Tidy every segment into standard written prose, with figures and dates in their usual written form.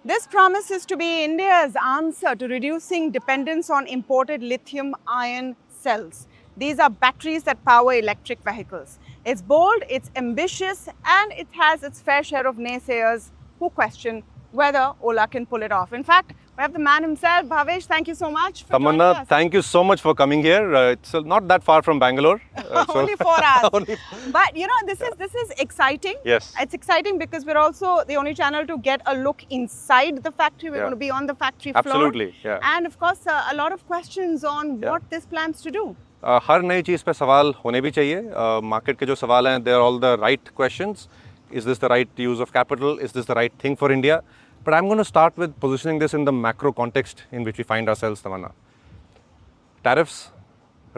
This promises to be India's answer to reducing dependence on imported lithium-ion cells. These are batteries that power electric vehicles. It's bold, it's ambitious, and it has its fair share of naysayers who question whether Ola can pull it off. In fact, we have the man himself, Bhavish. Thank you so much for joining Tamanna, us. thank you so much for coming here. It's not that far from Bangalore. Only 4 hours. Only- But you know, this is exciting. Yes. It's exciting because we're also the only channel to get a look inside the factory. We're Yeah. going to be on the factory floor. Absolutely, yeah. And of course, a lot of questions on Yeah. what this plans to do. हर नई चीज़ पे सवाल होने भी चाहिए. Market के जो सवाल हैं, they are all the right questions. Is this the right use of capital? Is this the right thing for India? But I'm going to start with positioning this in the macro context in which we find ourselves, Tamanna. Tariffs,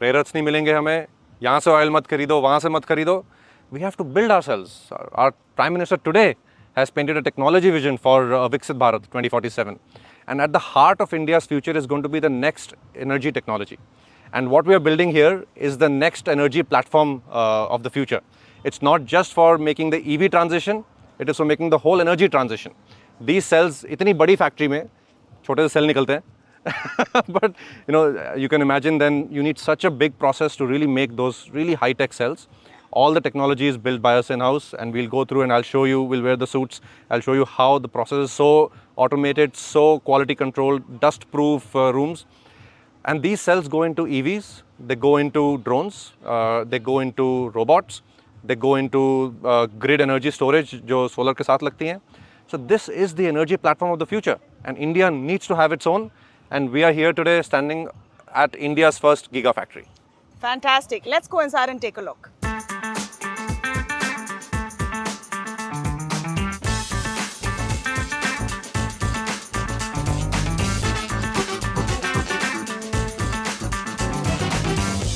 rare earths नहीं मिलेंगे हमें. यहाँ से oil मत खरीदो, वहाँ से मत खरीदो. We have to build ourselves. Our Prime Minister today has painted a technology vision for Viksit Bharat 2047. And at the heart of India's future is going to be the next energy technology. And what we are building here is the next energy platform of the future. It's not just for making the EV transition, it is for making the whole energy transition. These cells, इतनी बड़ी factory में छोटे से cell निकलते हैं. But you can imagine then you need such a big process to really make those really high-tech cells. All the technology is built by us in-house, and we'll go through and I'll show you, we'll wear the suits, I'll show you how the process is so automated, so quality controlled, dust-proof rooms. And these cells go into EVs, they go into drones, they go into robots, they go into grid energy storage, जो solar के साथ लगती हैं. So this is the energy platform of the future, and India needs to have its own. And we are here today standing at India's first Gigafactory. Fantastic. Let's go inside and take a look.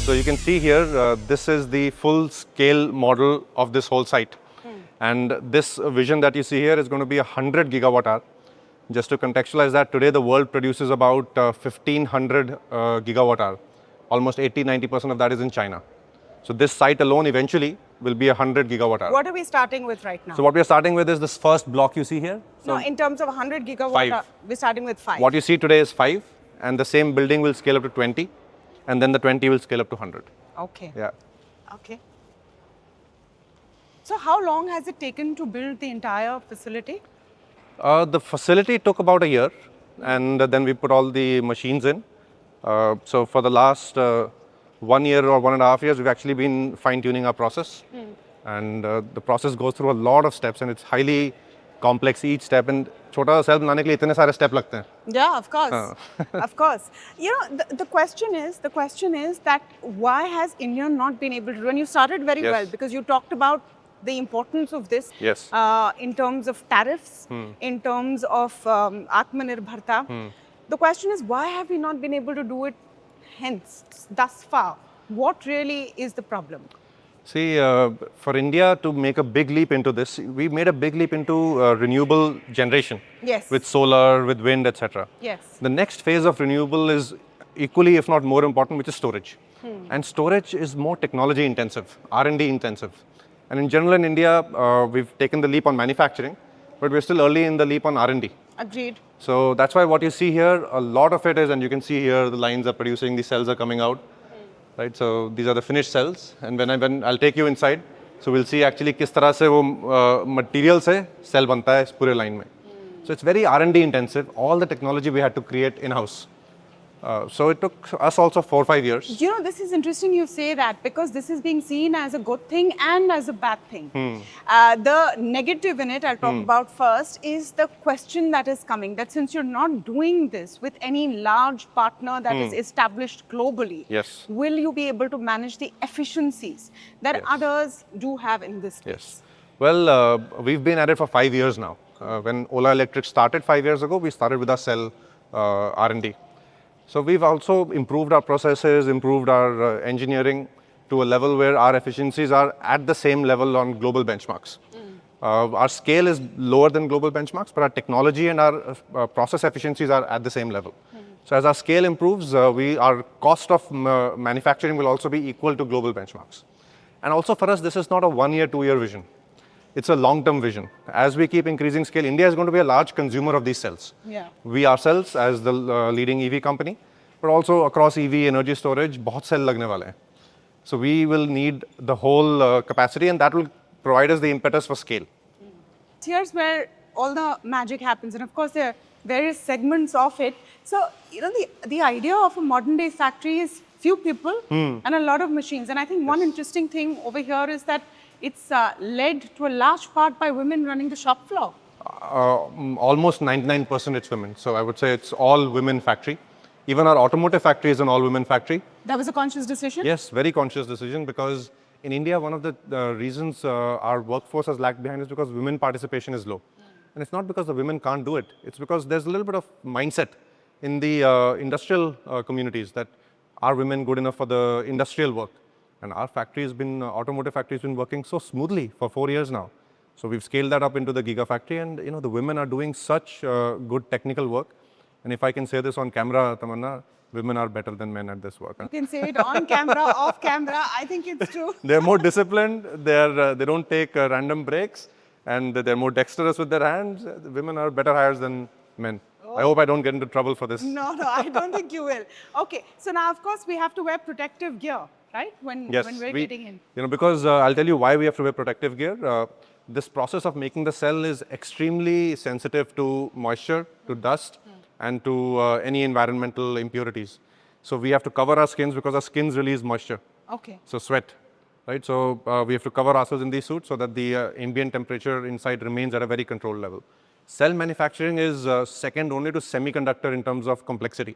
So you can see here, this is the full scale model of this whole site. And this vision that you see here is going to be 100 gigawatt hour. Just to contextualize that, today the world produces about 1500 gigawatt hour. Almost 80-90% of that is in China. So this site alone eventually will be 100 gigawatt hour. What are we starting with right now? So what we are starting with is this first block you see here. No, in terms of 100 gigawatt, 5. We're starting with 5. What you see today is 5, and the same building will scale up to 20, and then the 20 will scale up to 100. Okay. Yeah. Okay. So how long has it taken to build the entire facility? The facility took about a year, and then we put all the machines in. So for the last 1 year or 1.5 years, we've actually been fine-tuning our process. And the process goes through a lot of steps, and it's highly complex each step. And छोटा cell बनाने के लिए इतने सारे step लगते हैं. Yeah, of course. Of course. You know, the question is that why has India not been able to, when you started very Yes. well, because you talked about the importance of this Yes. in terms of tariffs, in terms of Atmanirbharta. The question is, why have we not been able to do it hence, thus far? What really is the problem? See, for India to make a big leap into this, we made a big leap into renewable generation. Yes. With solar, with wind, etc. Yes. The next phase of renewable is equally, if not more important, which is storage. And storage is more technology intensive, R&D intensive. And in general in India, we've taken the leap on manufacturing, but we're still early in the leap on R&D. Agreed. So that's why what you see here, a lot of it is, and you can see here, the lines are producing, the cells are coming out. Right, so these are the finished cells, and when I'll take you inside, so we'll see actually किस तरह से वो material से cell बनता है इस पूरे line में. So it's very R&D intensive. All the technology we had to create in-house. So it took us also 4 or 5 years. You know, this is interesting you say that, because this is being seen as a good thing and as a bad thing. The negative in it, I'll talk about first, is the question that is coming, that since you're not doing this with any large partner that is established globally, Yes. will you be able to manage the efficiencies that Yes. others do have in this space? Yes. Well, we've been at it for 5 years now. When Ola Electric started 5 years ago, we started with our cell R&D. So we've also improved our processes, improved our engineering to a level where our efficiencies are at the same level on global benchmarks. Our scale is lower than global benchmarks, but our technology and our process efficiencies are at the same level. So as our scale improves, our cost of manufacturing will also be equal to global benchmarks. And also for us, this is not a 1 year, 2 year vision. it's a long-term vision. As we keep increasing scale, India is going to be a large consumer of these cells. Yeah. We ourselves, as the leading EV company, but also across EV energy storage, बहुत cell लगने वाले हैं. So we will need the whole capacity, and that will provide us the impetus for scale. Here's where all the magic happens, and of course there are various segments of it. So the idea of a modern day factory is few people and a lot of machines. And I think one interesting thing over here is that it's led to a large part by women running the shop floor. Almost 99% it's women. So I would say it's all women factory. Even our automotive factory is an all women factory. That was a conscious decision? Yes, very conscious decision, because in India, one of the reasons our workforce has lagged behind is because women participation is low. And it's not because the women can't do it. It's because there's a little bit of mindset in the industrial communities that are women good enough for the industrial work. And our factory has been, automotive factory has been working so smoothly for 4 years now. So we've scaled that up into the Gigafactory, and the women are doing such good technical work. And if I can say this on camera, Tamanna, women are better than men at this work. You can say it on camera, off camera. I think it's true. They're more disciplined. They don't take random breaks, and they're more dexterous with their hands. Women are better hires than men. I hope I don't get into trouble for this. No, I don't think you will. Okay, so now of course we have to wear protective gear, right? When we're getting in. Because I'll tell you why we have to wear protective gear. This process of making the cell is extremely sensitive to moisture, to dust, and to any environmental impurities. So we have to cover our skins because our skins release moisture. Okay. So sweat, right? So we have to cover ourselves in these suits so that the ambient temperature inside remains at a very controlled level. Cell manufacturing is second only to semiconductor in terms of complexity.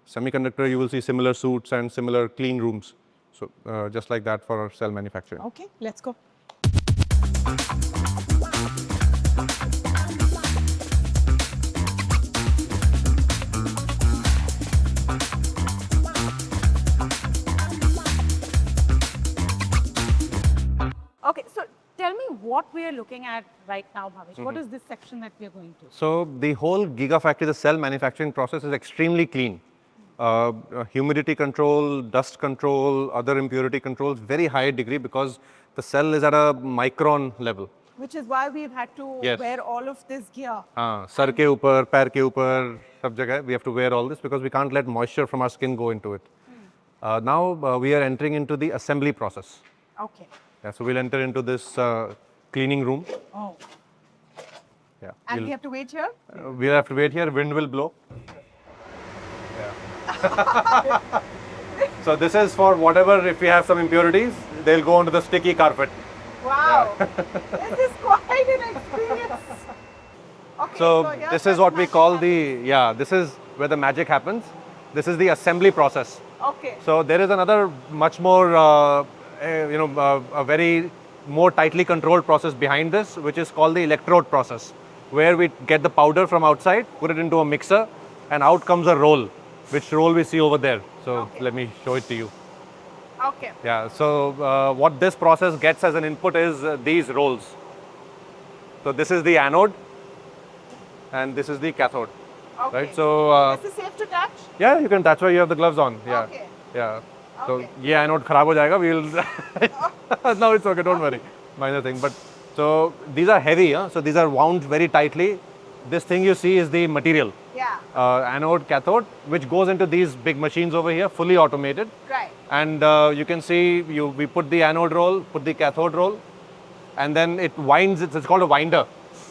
Semiconductor, you will see similar suits and similar clean rooms. So just like that for cell manufacturing. Okay, let's go. Okay, so tell me what we are looking at right now, Bhavish. What is this section that we are going to? So the whole Gigafactory, the cell manufacturing process is extremely clean. Humidity control, dust control, other impurity controls, very high degree because the cell is at a micron level. Which is why we've had to wear all of this gear. Sar ke upar, pair ke upar, sab jagah we have to wear all this because we can't let moisture from our skin go into it. Now we are entering into the assembly process. Okay. Yeah, so we'll enter into this cleaning room. Oh. Yeah. And we have to wait here? We'll have to wait here. Wind will blow. Yeah. So this is for whatever, if we have some impurities, they'll go onto the sticky carpet. Wow. This is quite an experience. Okay, so this is what we call this is where the magic happens. This is the assembly process. Okay. So there is another much more, a very more tightly controlled process behind this, which is called the electrode process, where we get the powder from outside, put it into a mixer, and out comes a roll, which roll we see over there. So let me show it to you. Okay. Yeah, so what this process gets as an input is these rolls. So this is the anode, and this is the cathode. Okay. Right? So this is safe to touch? Yeah, you can. That's why you have the gloves on. Yeah. Okay. Yeah. So ये anode खराब हो जाएगा. We'll. No, it's okay. Don't worry. Minor thing. But so these are heavy. So these are wound very tightly. This thing you see is the material. Yeah. Anode, cathode, which goes into these big machines over here, fully automated. Right. And you can see we put the anode roll, put the cathode roll, and then it winds. It's called a winder.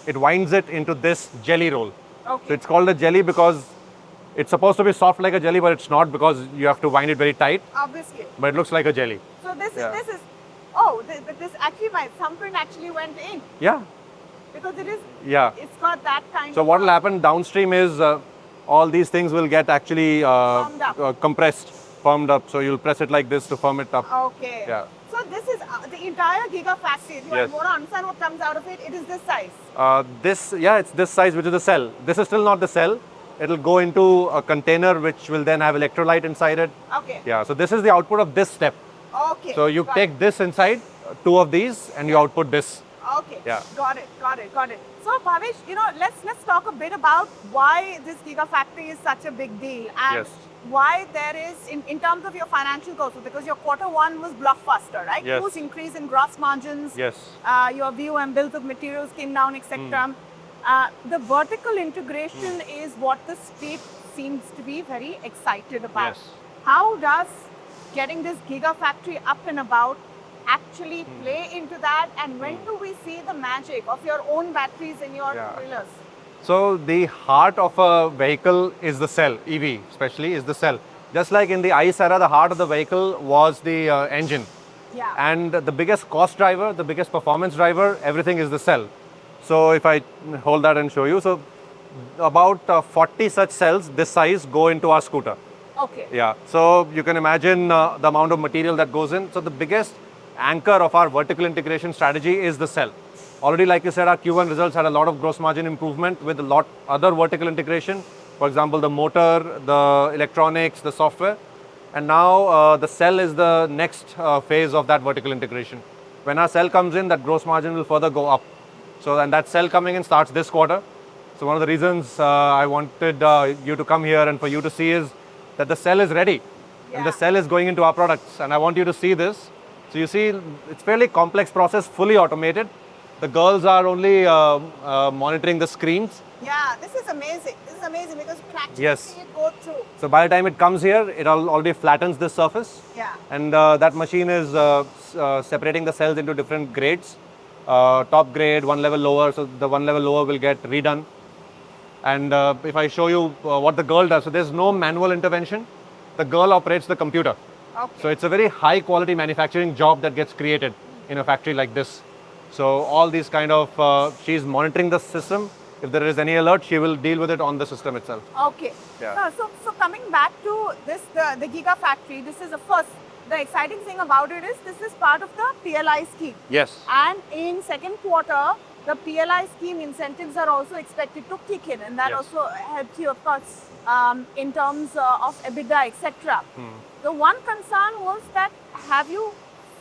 It winds it into this jelly roll. Okay. So it's called a jelly because it's supposed to be soft like a jelly, but it's not because you have to wind it very tight. Obviously. But it looks like a jelly. So this is this actually my thumbprint actually went in. Yeah. Because it is. Yeah. It's got that kind. So what will happen downstream is all these things will get actually compressed, firmed up. So you'll press it like this to firm it up. Okay. Yeah. So this is the entire Gigafactory. If you want to understand what comes out of it, it is this size. It's this size, which is the cell. This is still not the cell. It'll go into a container, which will then have electrolyte inside it. Okay. Yeah. So this is the output of this step. Okay. So you take this inside, 2 of these, and you output this. Okay. Yeah. Got it. So Bhavish, let's talk a bit about why this Gigafactory is such a big deal. And why there is, in terms of your financial goals, because your quarter one was blockbuster, right? Yes. Huge increase in gross margins. Yes. Your view and bills of materials came down, etc. The vertical integration is what the state seems to be very excited about. Yes. How does getting this Gigafactory up and about actually play into that? And when do we see the magic of your own batteries in your two-wheelers? So the heart of a vehicle is the cell, EV especially is the cell. Just like in the ICE era, the heart of the vehicle was the engine. Yeah. And the biggest cost driver, the biggest performance driver, everything is the cell. So if I hold that and show you, so about 40 such cells this size go into our scooter. Okay. Yeah, so you can imagine the amount of material that goes in. So the biggest anchor of our vertical integration strategy is the cell. Already, like you said, our Q1 results had a lot of gross margin improvement with a lot other vertical integration. For example, the motor, the electronics, the software. And now the cell is the next phase of that vertical integration. When our cell comes in, that gross margin will further go up. So, and that cell coming in starts this quarter. So one of the reasons I wanted you to come here and for you to see is that the cell is ready. And the cell is going into our products. And I want you to see this. So you see, it's fairly complex process, fully automated. The girls are only monitoring the screens. Yeah, this is amazing. This is amazing because you can actually see it go through. So by the time it comes here, it already flattens this surface. Yeah. And that machine is separating the cells into different grades. Top grade, one level lower. So the one level lower will get redone. And if I show you what the girl does, so there's no manual intervention. The girl operates the computer. Okay. So it's a very high quality manufacturing job that gets created in a factory like this. So all these kind of, she's monitoring the system. If there is any alert, she will deal with it on the system itself. Okay. Yeah. So coming back to this, the Gigafactory, this is the first. The exciting thing about it is this is part of the PLI scheme. Yes. And in second quarter, the PLI scheme incentives are also expected to kick in, and that also helps you, of course, in terms of EBITDA, etc. The one concern was that have you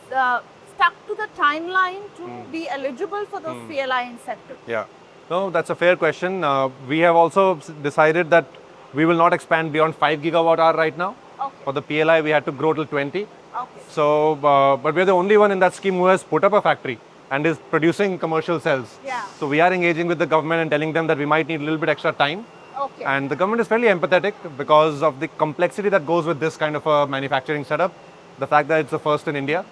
stuck to the timeline to be eligible for those PLI incentives? Yeah. No, that's a fair question. We have also decided that we will not expand beyond 5 gigawatt hour right now. Okay. For the PLI, we had to grow till 20. Okay. So, but we're the only one in that scheme who has put up a factory and is producing commercial cells. Yeah. So we are engaging with the government and telling them that we might need a little bit extra time. Okay. And the government is fairly empathetic because of the complexity that goes with this kind of a manufacturing setup. The fact that it's the first in India.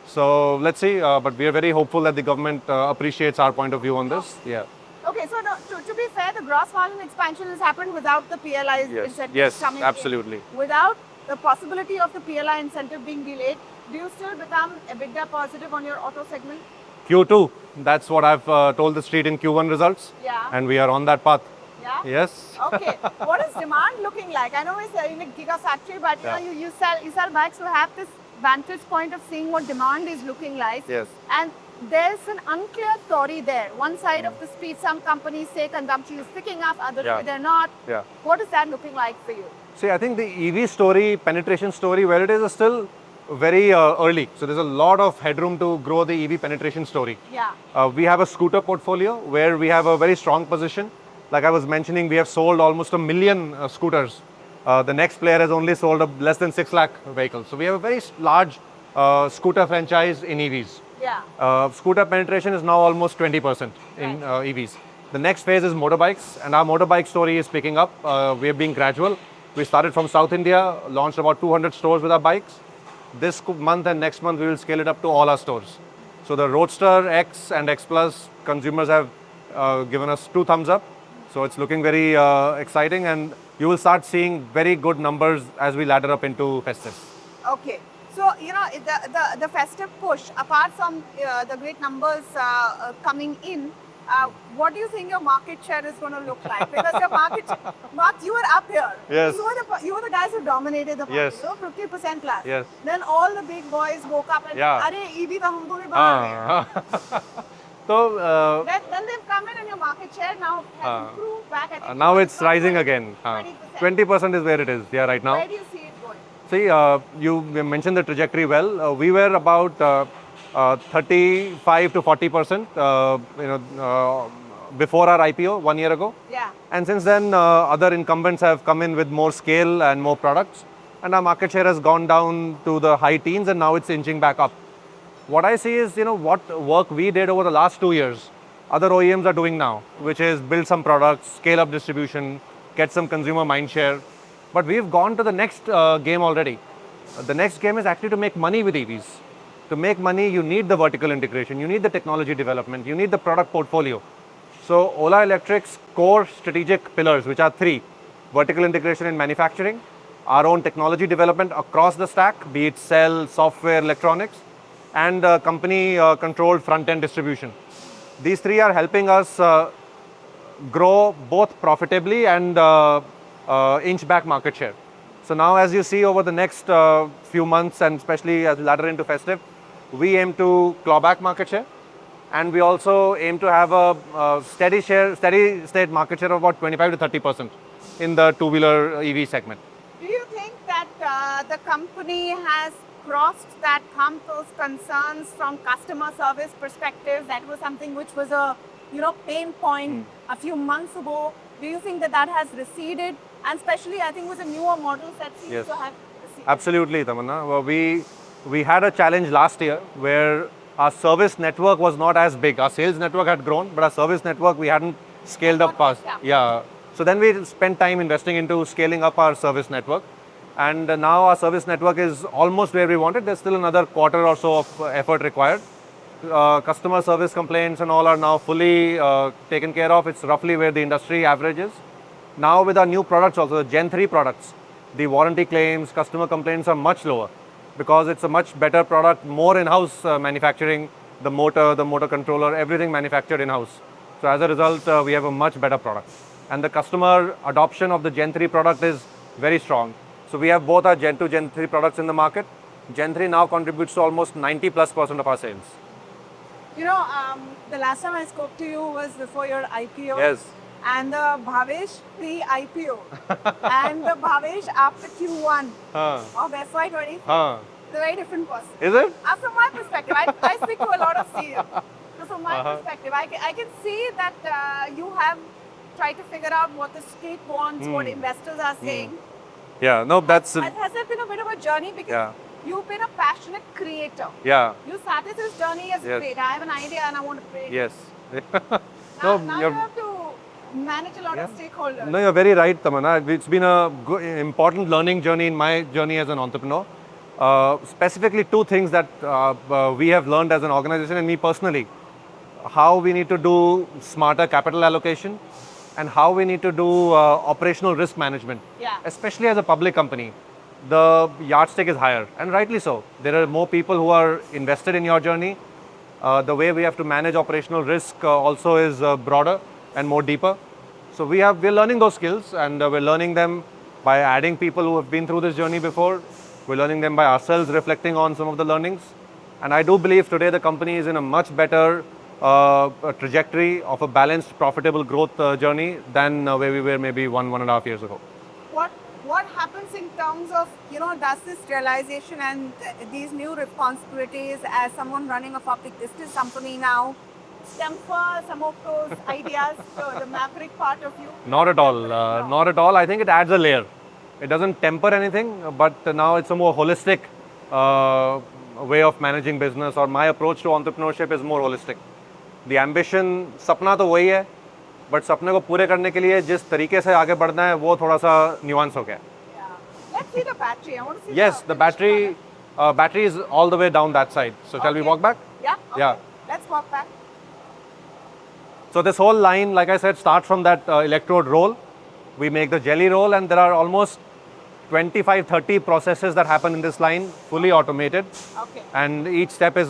So let's see, but we are very hopeful that the government appreciates our point of view on this. Yeah. Okay, so to be fair, the gross margin expansion has happened without the PLI incentive coming absolutely. in. Without the possibility of the PLI incentive being delayed, do you still become EBITDA positive on your auto segment? Q2, that's what I've told the street in Q1 results. Yeah. And we are on that path. Yeah? Yes. Okay. What is demand looking like? I know we're selling a Gigafactory, but you sell bikes, so have this vantage point of seeing what demand is looking like. Yes. And there's an unclear story there. One side of the speech, some companies say consumption is picking up, others say they're not. Yeah. What is that looking like for you? See, I think the EV story, penetration story, where it is still very early. So there's a lot of headroom to grow the EV penetration story. Yeah. We have a scooter portfolio where we have a very strong position. Like I was mentioning, we have sold almost 1 million scooters. The next player has only sold less than 6 lakh vehicles. So we have a very large scooter franchise in EVs. Yeah. Scooter penetration is now almost 20% in EVs. The next phase is motorbikes, and our motorbike story is picking up. We are being gradual. We started from South India, launched about 200 stores with our bikes. This month and next month, we will scale it up to all our stores. So the Roadster X and X Plus consumers have given us 2 thumbs up. So it's looking very exciting, and you will start seeing very good numbers as we ladder up into festive. Okay. So, you know, the festive push, apart from the great numbers coming in, what do you think your market share is going to look like? Because your market, Mark, you were up here. Yes. You were the guys who dominated the market. Yes. So 50% plus. Yes. Then all the big boys woke up and "Arey, EV to humko bhi bahar hai." So Then they've come in and your market share now has improved back. I think now it's rising again. 20%. 20% is where it is. Yeah, right now. Where do you see it going? See, you mentioned the trajectory well. We were about 35 to 40%, before our IPO 1 year ago. Yeah. And since then, other incumbents have come in with more scale and more products. And our market share has gone down to the high teens and now it's inching back up. What I see is, what work we did over the last 2 years, other OEMs are doing now, which is build some products, scale up distribution, get some consumer mindshare. But we've gone to the next game already. The next game is actually to make money with EVs. To make money, you need the vertical integration, you need the technology development, you need the product portfolio. So Ola Electric's core strategic pillars, which are 3, vertical integration in manufacturing, our own technology development across the stack, be it cell, software, electronics, and company controlled front-end distribution. These 3 are helping us grow both profitably and inch back market share. So now, as you see over the next few months, and especially as we ladder into festive, we aim to claw back market share, and we also aim to have a steady state market share of about 25 to 30% in the two-wheeler EV segment. Do you think that the company has crossed that hump of concerns from customer service perspective? That was something which was a pain point a few months ago. Do you think that has receded? And especially, I think, with the newer models that seem to have receded. Absolutely, Tamanna. Well, we had a challenge last year where our service network was not as big. Our sales network had grown, but our service network, we hadn't scaled up fast. Yeah. So then we spent time investing into scaling up our service network. And now our service network is almost where we wanted. There's still another quarter or so of effort required. Customer service complaints and all are now fully taken care of. It's roughly where the industry average is. Now with our new products also, the Gen 3 products, the warranty claims, customer complaints are much lower because it's a much better product, more in-house manufacturing, the motor controller, everything manufactured in-house. So as a result, we have a much better product. And the customer adoption of the Gen 3 product is very strong. So we have both our Gen 2, Gen 3 products in the market. Gen 3 now contributes to almost 90+% of our sales. The last time I spoke to you was before your IPO. Yes. And the Bhavish pre-IPO and the Bhavish after Q1 of FY20. It's a very different person. Is it? From my perspective, I speak to a lot of CEOs. So from my perspective, I can see that you have tried to figure out what the street wants, what investors are saying. Yeah, no, that's... Has it been a bit of a journey? Because you've been a passionate creator. Yeah. You started this journey as great. I have an idea and I want to create. Yes. Now you have to manage a lot of stakeholders. No, you're very right, Tamanna. It's been an important learning journey in my journey as an entrepreneur. Specifically, 2 things that we have learned as an organization and me personally. How we need to do smarter capital allocation and how we need to do operational risk management. Especially as a public company, the yardstick is higher, and rightly so. There are more people who are invested in your journey. The way we have to manage operational risk also is broader and more deeper. So we're learning those skills, and we're learning them by adding people who have been through this journey before. We're learning them by ourselves, reflecting on some of the learnings. And I do believe today the company is in a much better trajectory of a balanced, profitable growth journey than where we were maybe 1.5 years ago. What happens in terms of, does this realization and these new responsibilities as someone running a public business company now temper some of those ideas, the maverick part of you? Not at all. Not at all. I think it adds a layer. It doesn't temper anything, but now it's a more holistic way of managing business, or my approach to entrepreneurship is more holistic. The ambition, सपना तो वही है, but सपने को पूरे करने के लिए जिस तरीके से आगे बढ़ना है वो थोड़ा सा nuance हो गया. Let's see the battery. I want to see. Yes, the battery is all the way down that side. So shall we walk back? Yeah. Okay. Yeah. Let's walk back. So this whole line, like I said, starts from that electrode roll. We make the jelly roll, and there are almost 25-30 processes that happen in this line, fully automated. Okay. And each step is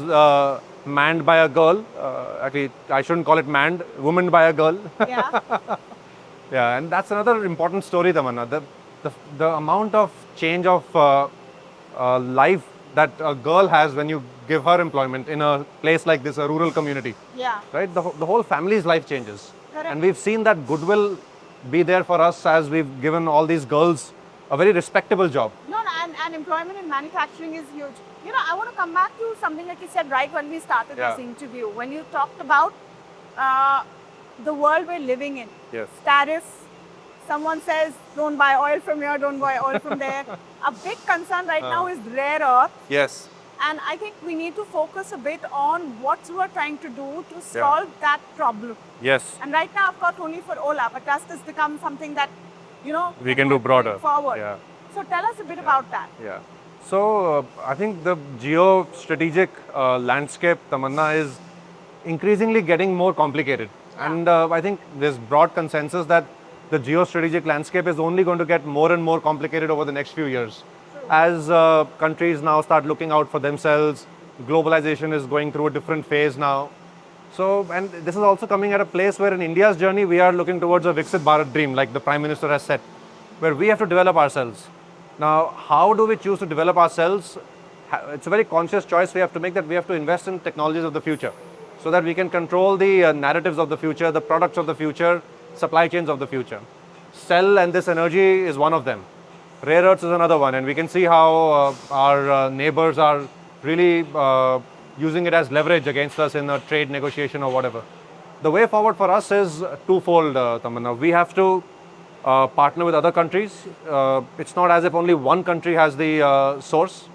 manned by a girl. Actually, I shouldn't call it manned, womaned by a girl. Yeah. Yeah, and that's another important story, Tamanna. The amount of change of life that a girl has when you give her employment in a place like this, a rural community. Yeah. Right? The whole family's life changes. Correct. And we've seen that goodwill be there for us as we've given all these girls a very respectable job. No, and employment in manufacturing is huge. I want to come back to something that you said right when we started this interview. When you talked about the world we're living in. Yes. Tariffs. Someone says, don't buy oil from here, don't buy oil from there. A big concern right now is rare earth. Yes. And I think we need to focus a bit on what we're trying to do to solve that problem. Yes. And right now, of course, only for Ola, but trust has become something that, you know, We can do broader. Forward. Yeah. So tell us a bit about that. Yeah. So I think the geo-strategic landscape, Tamanna, is increasingly getting more complicated. And I think there's broad consensus that the geostrategic landscape is only going to get more and more complicated over the next few years. As countries now start looking out for themselves, globalization is going through a different phase now. So, and this is also coming at a place where in India's journey, we are looking towards a Viksit Bharat dream, like the Prime Minister has said, where we have to develop ourselves. Now, how do we choose to develop ourselves? It's a very conscious choice we have to make, that we have to invest in technologies of the future so that we can control the narratives of the future, the products of the future, supply chains of the future. Cell and this energy is one of them. Rare earths is another one, and we can see how our neighbors are really using it as leverage against us in a trade negotiation or whatever. The way forward for us is twofold, Tamanna. We have to partner with other countries. It's not as if only one country has the source.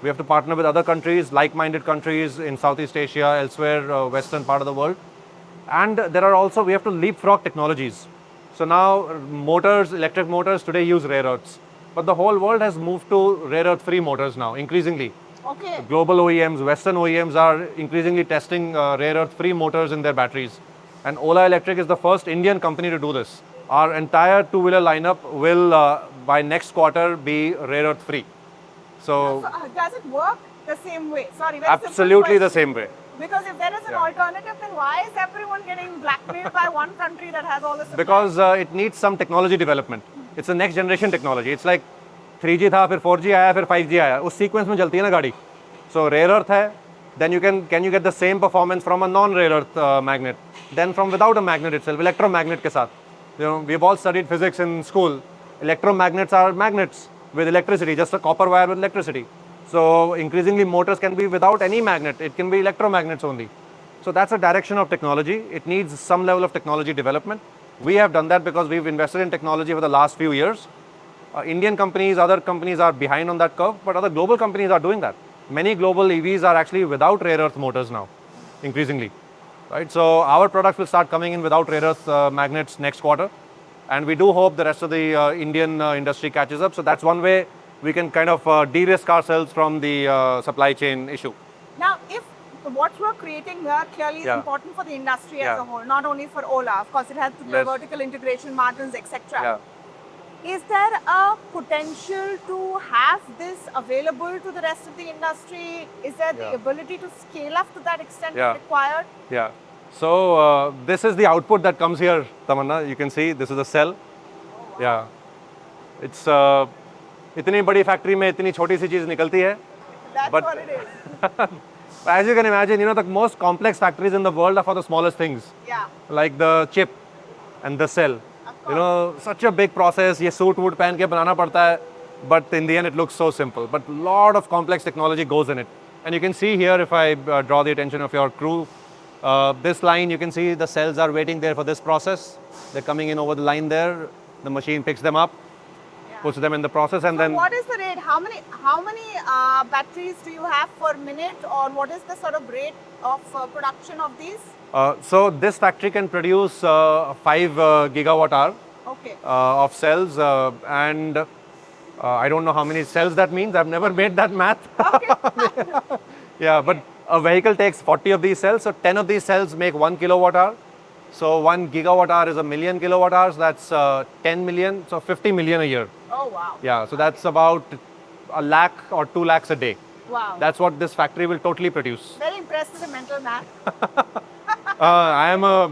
We have to partner with other countries, like-minded countries in Southeast Asia, elsewhere, western part of the world. And there are also, we have to leapfrog technologies. So now motors, electric motors today use rare earths. But the whole world has moved to rare earth free motors now, increasingly. Okay. Global OEMs, Western OEMs are increasingly testing rare earth free motors in their batteries. And Ola Electric is the first Indian company to do this. Our entire two-wheeler lineup will, by next quarter, be rare earth free. So does it work the same way? Sorry, very absolutely the same way. Because if there is an alternative, then why is everyone getting blackmailed by one country that has all the supply? Because it needs some technology development. It's a next generation technology. It's like 3G था, फिर 4G आया, फिर 5G आया. उस sequence में चलती है ना गाड़ी. So rare earth है, then can you get the same performance from a non-rare earth magnet, then from without a magnet itself, electromagnet के साथ. You know, we've all studied physics in school. Electromagnets are magnets with electricity, just a copper wire with electricity. So increasingly motors can be without any magnet. It can be electromagnets only. So that's a direction of technology. It needs some level of technology development. We have done that because we've invested in technology for the last few years. Indian companies, other companies are behind on that curve, but other global companies are doing that. Many global EVs are actually without rare earth motors now, increasingly. Right? So our products will start coming in without rare earth magnets next quarter. And we do hope the rest of the Indian industry catches up. So that's one way we can kind of de-risk ourselves from the supply chain issue. Now, if what we're creating here clearly is important for the industry as a whole, not only for Ola, of course it has to do vertical integration, margins, etc. Is there a potential to have this available to the rest of the industry? Is there the ability to scale up to that extent required? Yeah. So this is the output that comes here, Tamanna. You can see this is a cell. Yeah. It's इतनी बड़ी factory में इतनी छोटी सी चीज निकलती है. That's what it is. As you can imagine, you know, the most complex factories in the world are for the smallest things. Yeah. Like the chip and the cell. You know, such a big process. ये suit wood पहन के बनाना पड़ता है. But in the end, it looks so simple. But a lot of complex technology goes in it. And you can see here, if I draw the attention of your crew, this line, you can see the cells are waiting there for this process. They're coming in over the line there. The machine picks them up, puts them in the process, and then. What is the rate? How many batteries do you have per minute, or what is the sort of rate of production of these? So this factory can produce 5 gigawatt hour of cells, and I don't know how many cells that means. I've never made that math. Okay. Yeah, but a vehicle takes 40 of these cells, so 10 of these cells make 1 kilowatt hour. So 1 gigawatt hour is a million kilowatt hours. That's 10 million, so 50 million a year. Oh wow. Yeah, so that's about a lakh or 2 lakhs a day. Wow. That's what this factory will totally produce. Very impressive mental math. I am a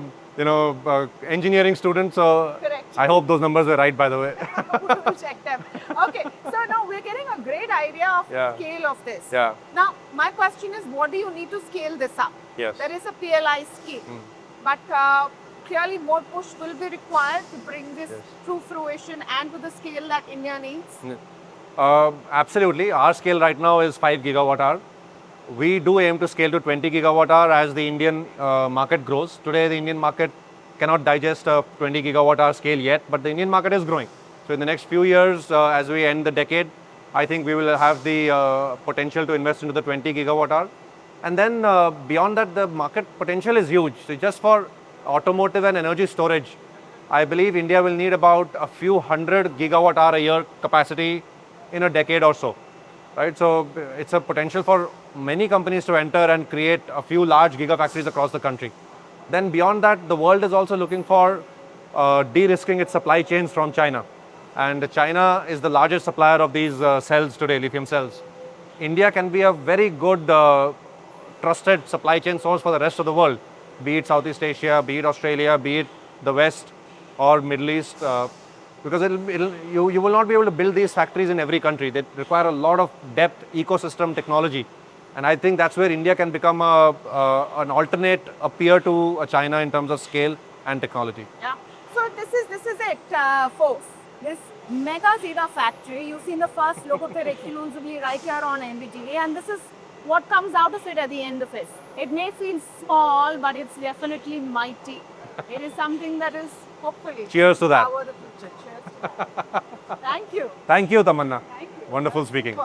engineering student, so I hope those numbers were right, by the way. We'll check them. Okay, so now we're getting a great idea of the scale of this. Yeah. Now, my question is, what do you need to scale this up? Yes. There is a PLI scheme, but clearly more push will be required to bring this to fruition and to the scale that India needs. Absolutely. Our scale right now is 5 gigawatt hour. We do aim to scale to 20 gigawatt hour as the Indian market grows. Today, the Indian market cannot digest a 20 gigawatt hour scale yet, but the Indian market is growing. So in the next few years, as we end the decade, I think we will have the potential to invest into the 20 gigawatt hour. And then beyond that, the market potential is huge. So just for automotive and energy storage, I believe India will need about a few hundred gigawatt hour a year capacity in a decade or so. Right? So it's a potential for many companies to enter and create a few large gigafactories across the country. Then beyond that, the world is also looking for de-risking its supply chains from China. And China is the largest supplier of these cells today, lithium cells. India can be a very good trusted supply chain source for the rest of the world, be it Southeast Asia, be it Australia, be it the West or Middle East, because you will not be able to build these factories in every country. They require a lot of depth, ecosystem technology. And I think that's where India can become an alternate, a peer to China in terms of scale and technology. Yeah. So this is it, folks. This mega Gigafactory, you've seen the first look of it exclusively right here on NDTV, and this is what comes out of it at the end of it. It may feel small, but it's definitely mighty. It is something that is hopefully Cheers to that. power the future. Cheers to that. Thank you. Thank you, Tamanna. Thank you. Wonderful speaking.